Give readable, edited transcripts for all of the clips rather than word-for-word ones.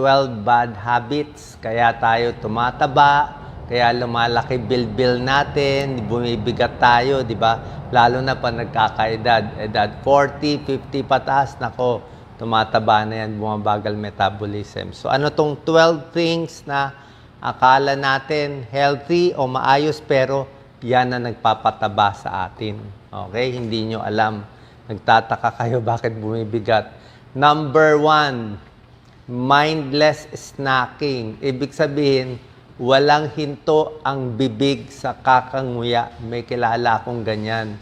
12 bad habits, kaya tayo tumataba, kaya lumalaki bilbil natin, bumibigat tayo, di ba? Lalo na pa nagkakaedad, edad 40, 50 pataas, nako, tumataba na yan, bumabagal metabolism. So ano tong 12 things na akala natin healthy o maayos pero yan na nagpapataba sa atin. Okay? Hindi nyo alam. Nagtataka kayo bakit bumibigat. Number 1, mindless snacking. Ibig sabihin, walang hinto ang bibig sa kakanguya. May kilala akong ganyan.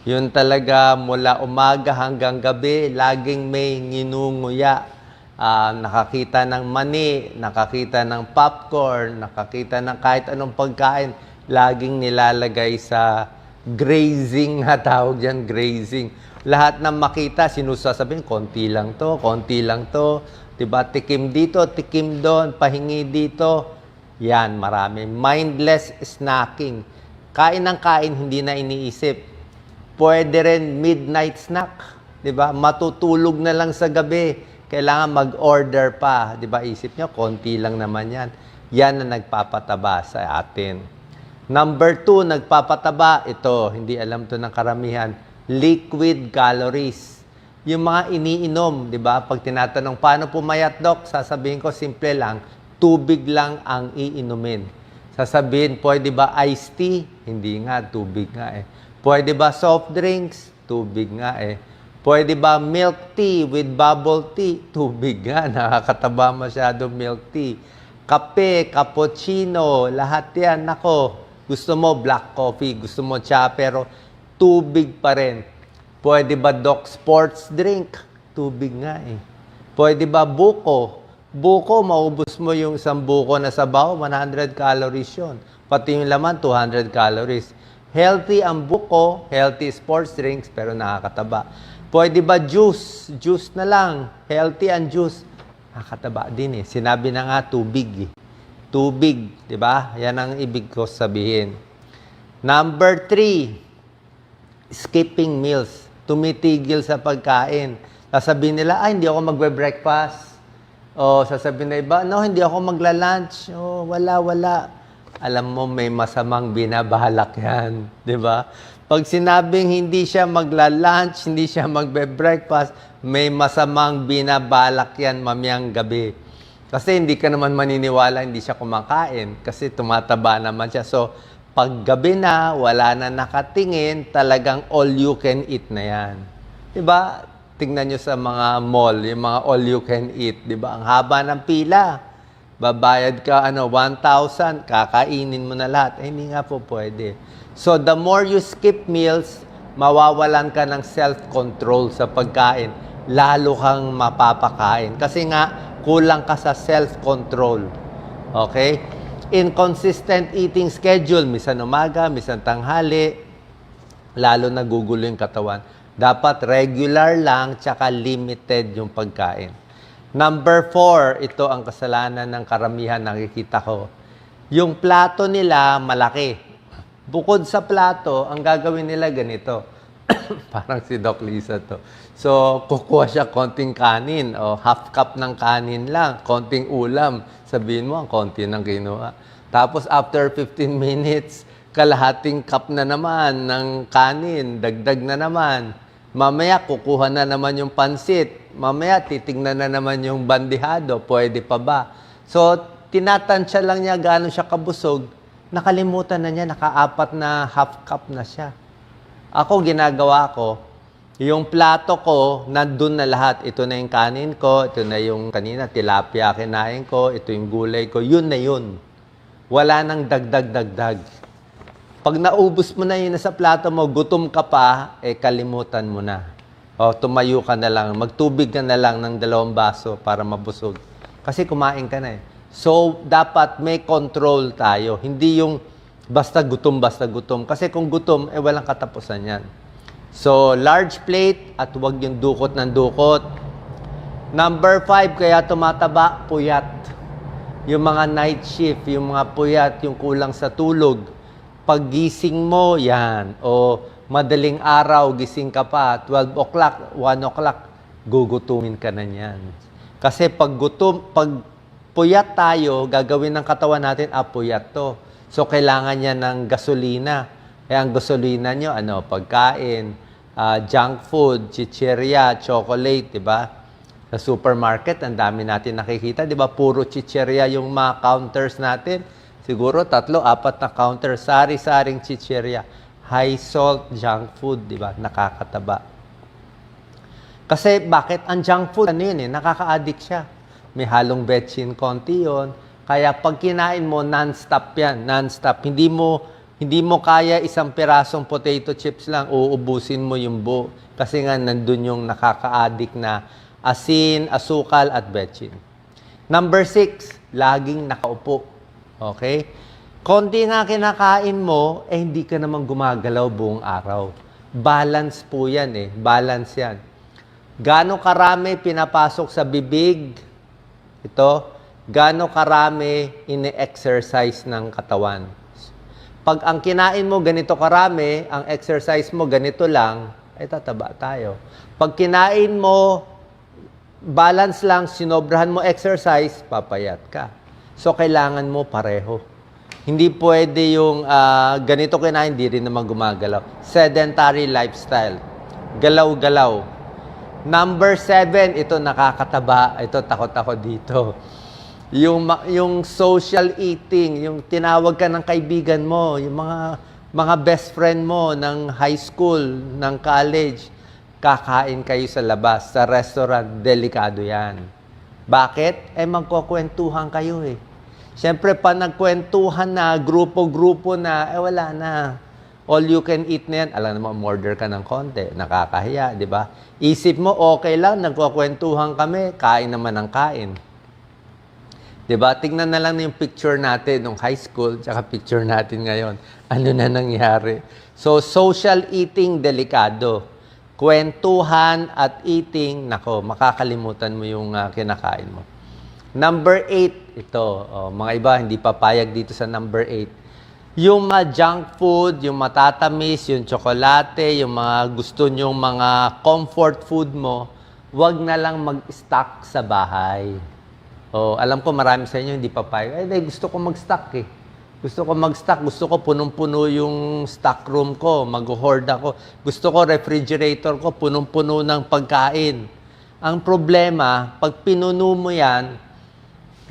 Yun talaga mula umaga hanggang gabi, laging may nginunguya. Nakakita ng mani, nakakita ng popcorn, nakakita ng kahit anong pagkain, laging nilalagay sa grazing, tawag dyan, grazing. Lahat ng makita, sinusasabihin, konti lang to, konti lang to. Diba? Tikim dito, tikim doon, pahingi dito. Yan, marami. Mindless snacking. Kain ng kain, hindi na iniisip. Pwede rin midnight snack. Diba? Matutulog na lang sa gabi. Kailangan mag-order pa. Diba? Isip nyo, konti lang naman yan. Yan na nagpapataba sa atin. Number 2, nagpapataba. Ito, hindi alam to ng karamihan. Liquid calories. Yung mga iniinom, di ba? Pag tinatanong, paano pumayat, Doc? Sasabihin ko, simple lang. Tubig lang ang iinumin. Sasabihin, pwede ba iced tea? Hindi nga, tubig nga eh. Pwede ba soft drinks? Tubig nga eh. Pwede ba milk tea with bubble tea? Tubig nga, nakakataba masyado milk tea. Kape, cappuccino, lahat yan. Nako, gusto mo black coffee, gusto mo cha, pero tubig pa rin. Pwede ba, Doc, sports drink? Tubig nga eh. Pwede ba buko? Buko, maubos mo yung isang buko na sabaw, 100 calories yun. Pati yung laman, 200 calories. Healthy ang buko, healthy sports drinks, pero nakakataba. Pwede ba juice? Juice na lang. Healthy ang juice. Nakakataba din eh. Sinabi na nga, tubig eh. Tubig, di ba? Yan ang ibig ko sabihin. Number 3, skipping meals. Tumitigil sa pagkain. Sasabihin nila, ay, hindi ako magbe-breakfast. O sasabihin na iba, no, hindi ako magla-lunch. O, wala. Alam mo, may masamang binabalak yan. Di ba? Pag sinabing hindi siya magla-lunch, hindi siya magbe-breakfast, may masamang binabalak yan mamayang gabi. Kasi hindi ka naman maniniwala, hindi siya kumakain. Kasi tumataba naman siya. So, pag gabi na, wala na nakatingin, talagang all you can eat na yan. Diba? Tingnan nyo sa mga mall, yung mga all you can eat. Diba? Ang haba ng pila. Babayad ka, 1,000, kakainin mo na lahat. Hindi nga po pwede. So, the more you skip meals, mawawalan ka ng self-control sa pagkain. Lalo kang mapapakain. Kasi nga, kulang ka sa self-control. Okay? Inconsistent eating schedule. Misan umaga, misan tanghali. Lalo nagugulo yung katawan. Dapat regular lang, tsaka limited yung pagkain. Number 4, ito ang kasalanan ng karamihan nakikita ko. Yung plato nila, malaki. Bukod sa plato, ang gagawin nila ganito. Parang si Doc Lisa to. So, kukuha siya konting kanin o half cup ng kanin lang, konting ulam. Sabihin mo, ang konti ng kinuha. Tapos, after 15 minutes, kalahating cup na naman ng kanin, dagdag na naman. Mamaya, kukuha na naman yung pansit. Mamaya, titignan na naman yung bandihado. Pwede pa ba? So, tinatansya lang niya gaano siya kabusog. Nakalimutan na niya, naka-4 na half cup na siya. Ako, ginagawa ko, yung plato ko, nandun na lahat. Ito na yung kanin ko, ito na yung kanina, tilapia kinain ko, ito yung gulay ko, yun na yun. Wala nang dagdag-dagdag. Pag naubos mo na yun sa plato mo, gutom ka pa, kalimutan mo na. O, tumayo ka na lang, magtubig ka na lang ng 2 baso para mabusog. Kasi kumain ka na eh. So, dapat may control tayo. Hindi yung basta gutom. Kasi kung gutom, walang katapusan yan. So, large plate at huwag yung dukot ng dukot. Number 5, kaya tumataba, puyat. Yung mga night shift, yung mga puyat, yung kulang sa tulog. Paggising mo, yan. O madaling araw, gising ka pa, 12 o'clock, 1 o'clock, gugutumin ka na yan. Kasi pag puyat tayo, gagawin ng katawan natin, puyat to. So, kailangan niya ng gasolina. Kaya ang gasolina nyo, pagkain, junk food, chichirya, chocolate, di ba? Sa supermarket, ang dami natin nakikita, di ba? Puro chichirya yung mga counters natin. Siguro 3, 4 na counter, sari-saring chichirya. High salt junk food, di ba? Nakakataba. Kasi bakit? Ang junk food, nakaka-addict siya. May halong betchin konti yun. Kaya pag kinain mo, non-stop yan. Non-stop. Hindi mo kaya isang pirasong potato chips lang, uubusin mo yung buo. Kasi nga, nandun yung nakaka-addict na asin, asukal, at betchin. Number 6, laging nakaupo. Okay? Konti nga kinakain mo, hindi ka naman gumagalaw buong araw. Balance po yan Balance yan. Gaano karami pinapasok sa bibig? Ito. Gaano karami ini-exercise ng katawan? Pag ang kinain mo ganito karami, ang exercise mo ganito lang, tataba tayo. Pag kinain mo, balance lang, sinobrahan mo exercise, papayat ka. So, kailangan mo pareho. Hindi pwede yung ganito kinain, hindi rin naman gumagalaw. Sedentary lifestyle. Galaw-galaw. Number 7, ito nakakataba. Ito, takot ako dito. Yung social eating, yung tinawag ka ng kaibigan mo, yung mga best friend mo ng high school, ng college, kakain kayo sa labas, sa restaurant, delikado yan. Bakit? Magkukwentuhan kayo Siyempre, pa nagkwentuhan na, grupo-grupo na, wala na. All you can eat na yan. Alam naman, order ka ng konti. Nakakahiya, di ba? Isip mo, okay lang, nagkukwentuhan kami, kain naman ng kain. Di ba? Tingnan na lang yung picture natin nung high school, tsaka picture natin ngayon. Ano na nangyari? So, social eating, delikado. Kwentuhan at eating, makakalimutan mo yung kinakain mo. Number 8, ito. Mga iba, hindi papayag dito sa number 8. Yung mga junk food, yung matatamis, yung tsokolate, yung mga gusto nyong mga comfort food mo, wag na lang mag-stock sa bahay. Alam ko marami sa inyo hindi papayag. Gusto ko mag-stock Gusto ko mag-stock. Gusto ko punong-puno yung stock room ko. Mag-hoard ako. Gusto ko refrigerator ko punong-puno ng pagkain. Ang problema, pag pinuno mo yan,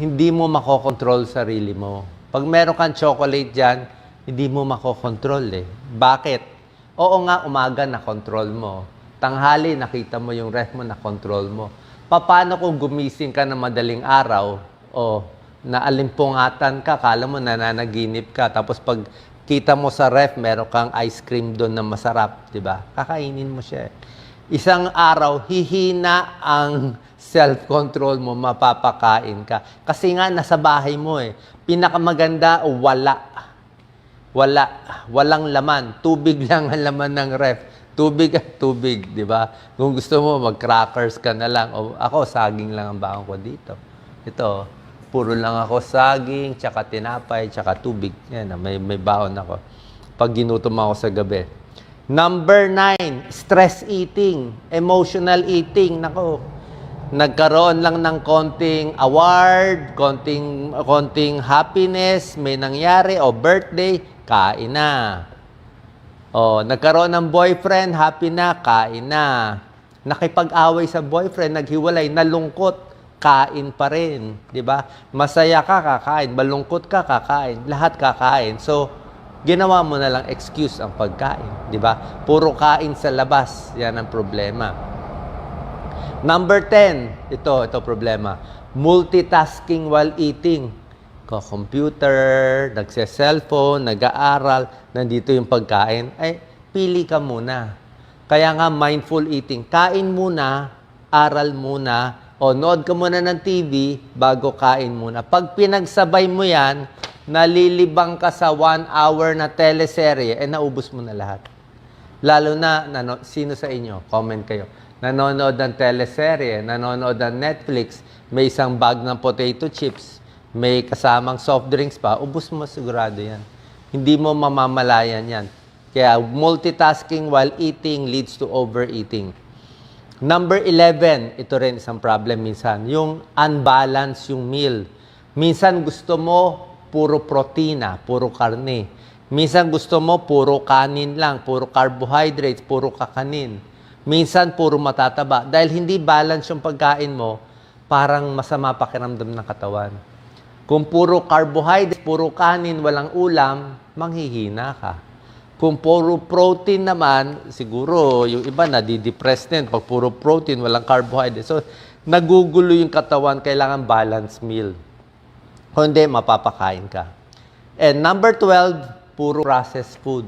hindi mo makokontrol sarili mo. Pag meron kang chocolate dyan, hindi mo makokontrol Bakit? Oo nga, umaga na-control mo. Tanghali, nakita mo yung ref mo, na-control mo. Paano kung gumising ka na madaling araw, naalimpungatan ka, kala mo nananaginip ka, tapos pag kita mo sa ref, meron kang ice cream doon na masarap, di ba? Kakainin mo siya Isang araw, hihina ang self-control mo, mapapakain ka. Kasi nga, nasa bahay mo Pinakamaganda, walang laman. Tubig lang ang laman ng ref. Tubig at tubig, di ba? Kung gusto mo, mag-crackers ka na lang. Ako, saging lang ang baon ko dito. Ito, puro lang ako saging, tsaka tinapay, tsaka tubig. Yan, may baon ako. Pag ginutom ako sa gabi. Number 9, stress eating, emotional eating. Nagkaroon lang ng konting award, konting happiness, may nangyari, birthday, kain na. Nagkaroon ng boyfriend, happy na, kain na. Nakipag-away sa boyfriend, naghiwalay, nalungkot, kain pa rin. Di ba? Masaya ka, kakain. Malungkot ka, kakain. Lahat kakain. So, ginawa mo na lang excuse ang pagkain. Di ba? Puro kain sa labas. Yan ang problema. Number 10, ito problema. Multitasking while eating. Computer, nagse-cellphone, nag-aaral, nandito yung pagkain. Pili ka muna. Kaya nga, mindful eating. Kain muna, aral muna, nood ka muna ng TV bago kain muna. Pag pinagsabay mo yan, nalilibang ka sa 1 hour na teleserye, naubos mo na lahat. Lalo na, sino sa inyo? Comment kayo. Nanonood ng teleserye, nanonood ng Netflix, may isang bag ng potato chips, may kasamang soft drinks pa, ubos mo sigurado yan. Hindi mo mamamalayan yan. Kaya multitasking while eating leads to overeating. Number 11, ito rin isang problem minsan, yung unbalance yung meal. Minsan gusto mo puro protina, puro karne. Minsan gusto mo puro kanin lang, puro carbohydrates, puro kakanin. Minsan puro matataba. Dahil hindi balance yung pagkain mo, parang masama pakiramdam ng katawan. Kung puro carbohydrates, puro kanin, walang ulam, manghihina ka. Kung puro protein naman, siguro yung iba nadidepress din. Pag puro protein, walang carbohydrates. So, nagugulo yung katawan, kailangan balanced meal. Kung hindi, mapapakain ka. And number 12, puro processed food.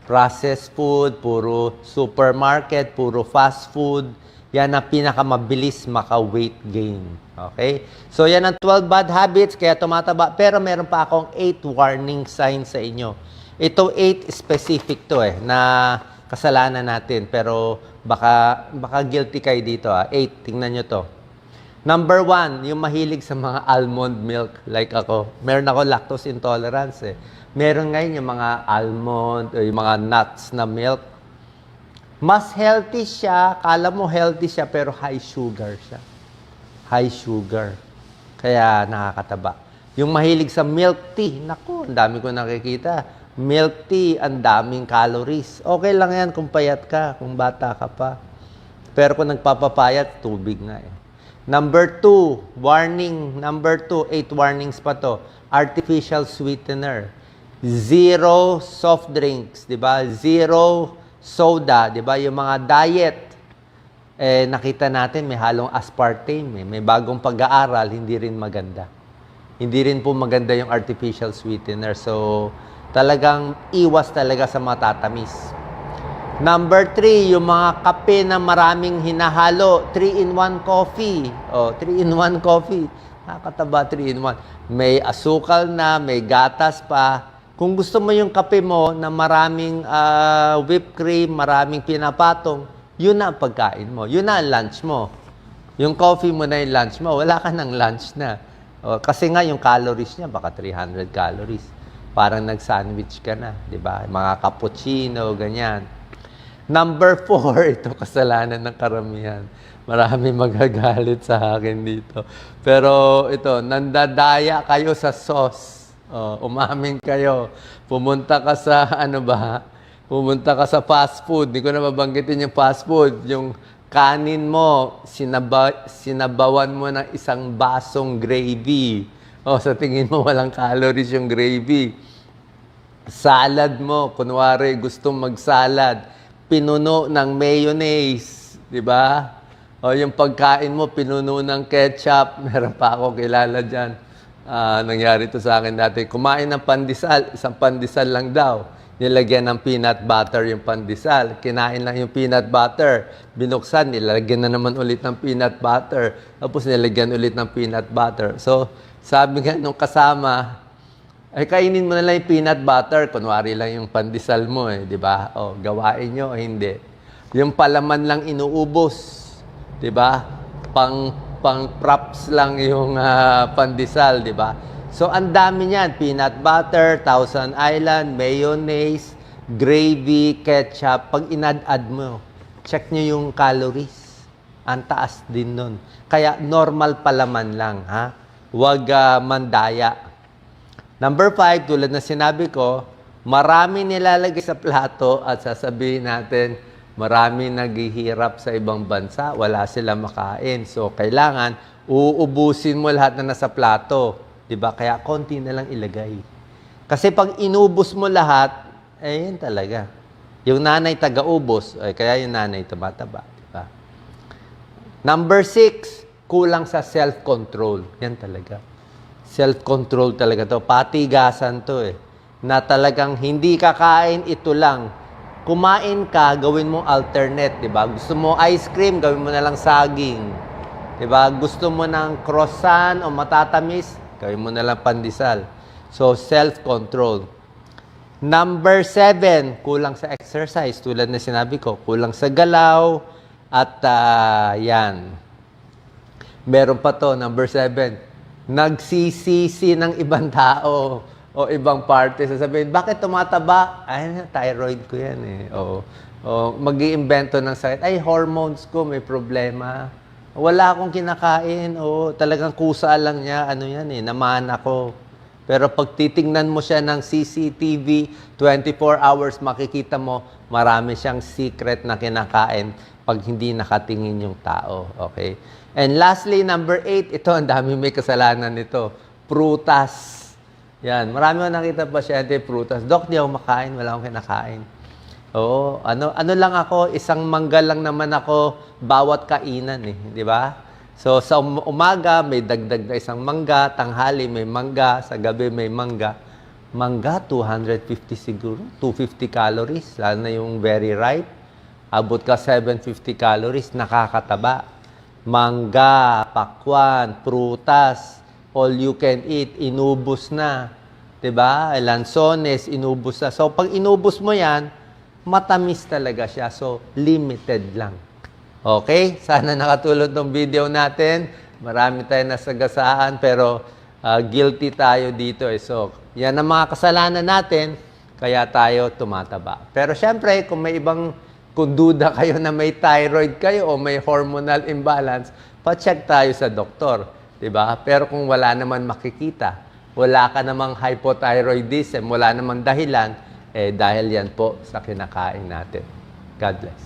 Processed food, puro supermarket, puro fast food. Yan ang pinakamabilis maka-weight gain. Okay? So, yan ang 12 bad habits, kaya tumataba. Pero meron pa akong 8 warning signs sa inyo. Ito 8 specific to na kasalanan natin. Pero baka guilty kayo dito 8, tingnan nyo to. Number 1, yung mahilig sa mga almond milk like ako. Meron ako lactose intolerance Meron ngayon yung mga almond o yung mga nuts na milk. Mas healthy siya, kala mo healthy siya pero high sugar siya. High sugar. Kaya nakakataba. Yung mahilig sa milk tea, naku, ang dami ko nakikita. Milk tea, ang daming calories. Okay lang yan kung payat ka, kung bata ka pa. Pero kung nagpapapayat, tubig nga Number 2, warning. Number 2, 8 warnings pa to. Artificial sweetener. Zero soft drinks, di ba? Zero soda, di ba? Yung mga diet, nakita natin may halong aspartame. May bagong pag-aaral, hindi rin maganda. Hindi rin po maganda yung artificial sweetener. So, talagang iwas talaga sa matatamis. Number 3, yung mga kape na maraming hinahalo. 3-in-1 coffee. 3-in-1 coffee. Nakakataba 3-in-1. May asukal na, may gatas pa. Kung gusto mo yung kape mo na maraming whipped cream, maraming pinapatong, yun na ang pagkain mo. Yun na ang lunch mo. Yung coffee mo na yung lunch mo, wala ka ng lunch na. Kasi nga yung calories niya, baka 300 calories. Parang nag-sandwich ka na, di ba? Mga cappuccino, ganyan. Number 4, ito kasalanan ng karamihan. Marami magagalit sa akin dito. Pero ito, nandadaya kayo sa sauce. Umamin kayo. Pumunta ka sa, pumunta ka sa fast food. Hindi ko na mabanggitin yung fast food. Yung kanin mo, sinabawan mo ng isang basong gravy. Sa tingin mo walang calories yung gravy. Salad mo, kunwari gusto mag-salad, pinuno ng mayonnaise, di ba? O yung pagkain mo, pinuno ng ketchup. Meron pa ako kilala dyan. Nangyari to sa akin dati. Kumain ng pandesal, isang pandesal lang daw. Nilagyan ng peanut butter yung pandesal. Kinain lang yung peanut butter. Binuksan, nilagyan na naman ulit ng peanut butter. Tapos nilagyan ulit ng peanut butter. So, sabi nga nung kasama, kainin mo na lang yung peanut butter. Kunwari lang yung pandesal mo di ba? Gawain nyo o hindi. Yung palaman lang inuubos. Di ba? Pang props lang yung pandesal, di ba? So, ang dami niyan. Peanut butter, Thousand Island, mayonnaise, gravy, ketchup. Pag inad-add mo, check nyo yung calories. Ang taas din nun. Kaya, normal palaman lang, Huwag mandaya. Number 5, tulad na sinabi ko, marami nilalagay sa plato at sasabihin natin, marami naghihirap sa ibang bansa, wala sila makain. So, kailangan, uubusin mo lahat na nasa plato. Diba? Kaya, konti na lang ilagay. Kasi pag inubos mo lahat, yun talaga. Yung nanay taga-ubos, kaya yung nanay tumataba. Diba? Number 6, kulang sa self-control. Yan talaga. Self-control talaga to. Patigasan to Na talagang hindi kakain, ito lang. Kumain ka, gawin mo alternate, di ba? Gusto mo ice cream, gawin mo na lang saging. Di ba? Gusto mo ng croissant o matatamis, gawin mo na lang pandesal. So, self-control. Number 7, kulang sa exercise. Tulad na sinabi ko, kulang sa galaw. At yan. Meron pa to, number 7. Nagsisisi ng ibang tao o ibang party. Sasabihin, bakit tumataba? Ay, thyroid ko yan mag-iimbento ng sakit. Ay, hormones ko may problema. Wala akong kinakain. Oo, talagang kusa lang niya. Ano yan eh, naman ako. Pero pag titingnan mo siya ng CCTV, 24 hours, makikita mo, marami siyang secret na kinakain pag hindi nakatingin yung tao. Okay? And lastly, number 8, ito, ang dami may kasalanan nito. Prutas. Yan, marami ko nakita pasyente, prutas. Dok, di ako makain, wala akong kinakain. Oo, ano lang ako, isang mangga lang naman ako bawat kainan eh, di ba? So sa umaga may dagdag na isang mangga, tanghali may mangga, sa gabi may mangga. Mangga 250 siguro, 250 calories, lalo na yung very ripe. Abot ka 750 calories, nakakataba. Mangga, pakwan, prutas, all you can eat, inubos na. 'Di ba? Lansones, inubos na. So pag inubos mo 'yan, matamis talaga siya. So, limited lang. Okay? Sana nakatulong tong video natin. Marami tayong nasagasaan, pero guilty tayo dito. Eh. So, yan ang mga kasalanan natin, kaya tayo tumataba. Pero syempre, kung may kung duda kayo na may thyroid kayo o may hormonal imbalance, pa-check tayo sa doktor. Diba? Pero kung wala naman makikita, wala ka namang hypothyroidism, wala namang dahilan, dahil yan po sa kinakain natin. God bless.